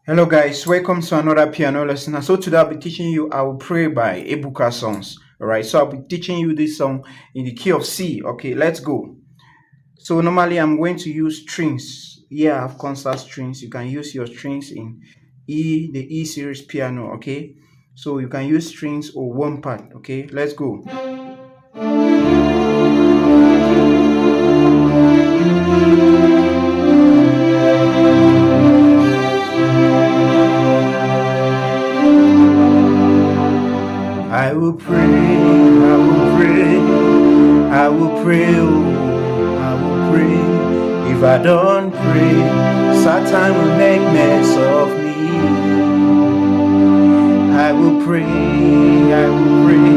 Hello guys, welcome to another piano lesson. And so today I'll be teaching you I Will Pray by Ebuka Songs. Alright, so I'll be teaching you this song in the key of C. Okay, let's go. So normally I'm going to use strings. Here I have concert strings. You can use your strings in E, the E series piano, okay? So you can use strings or one part, okay? Let's go. I will pray, I will pray, I will pray, oh, I will pray. If I don't pray, Satan will make mess of me. I will pray, I will pray,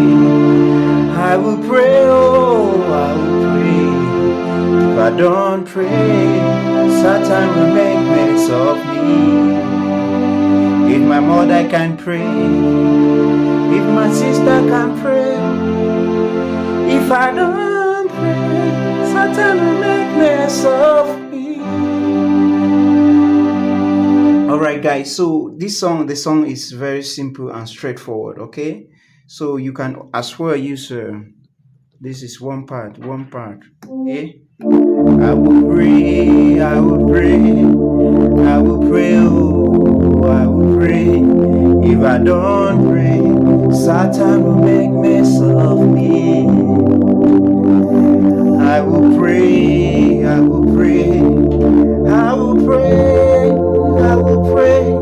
I will pray, oh, I will pray. If I don't pray, Satan will make mess of me. If my mother can pray, if my sister can pray, if I don't pray, Satan will make mess of me. Alright guys, so the song is very simple and straightforward, okay? So you can as well use this is one part, okay? I will pray, I will pray, I will pray, oh, I will pray. If I don't pray, Satan will make mess of me. I will pray, I will pray, I will pray, I will pray.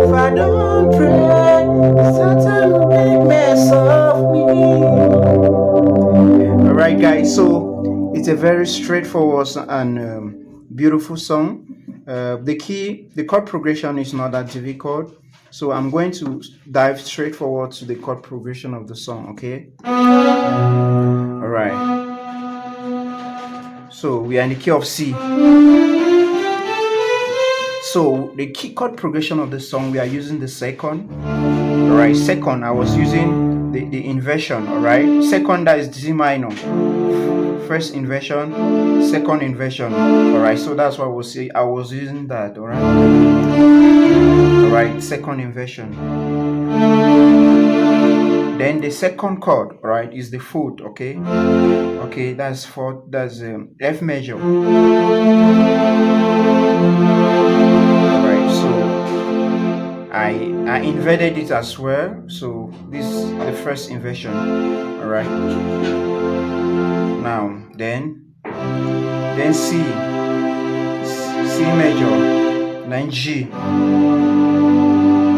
If I don't pray, Satan will make mess of me. Alright guys, so it's a very straightforward and beautiful song. The chord progression is not that difficult. So I'm going to dive straight forward to the chord progression of the song, okay? Alright. So we are in the key of C. So the key chord progression of the song, we are using the second. Alright, second, I was using the inversion, alright? Second, that is D minor. First inversion, second inversion. Alright, so that's what we'll say. I was using that, alright, second inversion. Then the second chord, right, is the fourth, okay? Okay, that's fourth, that's F major. Alright, so I inverted it as well. So this is the first inversion, alright. Now then C major, then G.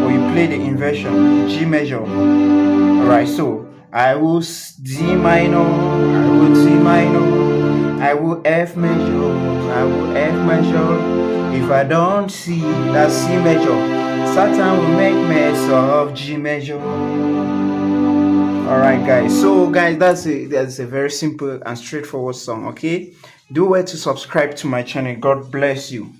Or you play the inversion, G major. Alright, so I will D minor, I will C minor, I will F major, I will F major. If I don't C, that's C major. Satan will make mess of G major. Alright guys, so guys, that's a very simple and straightforward song, okay? Do well to subscribe to my channel. God bless you.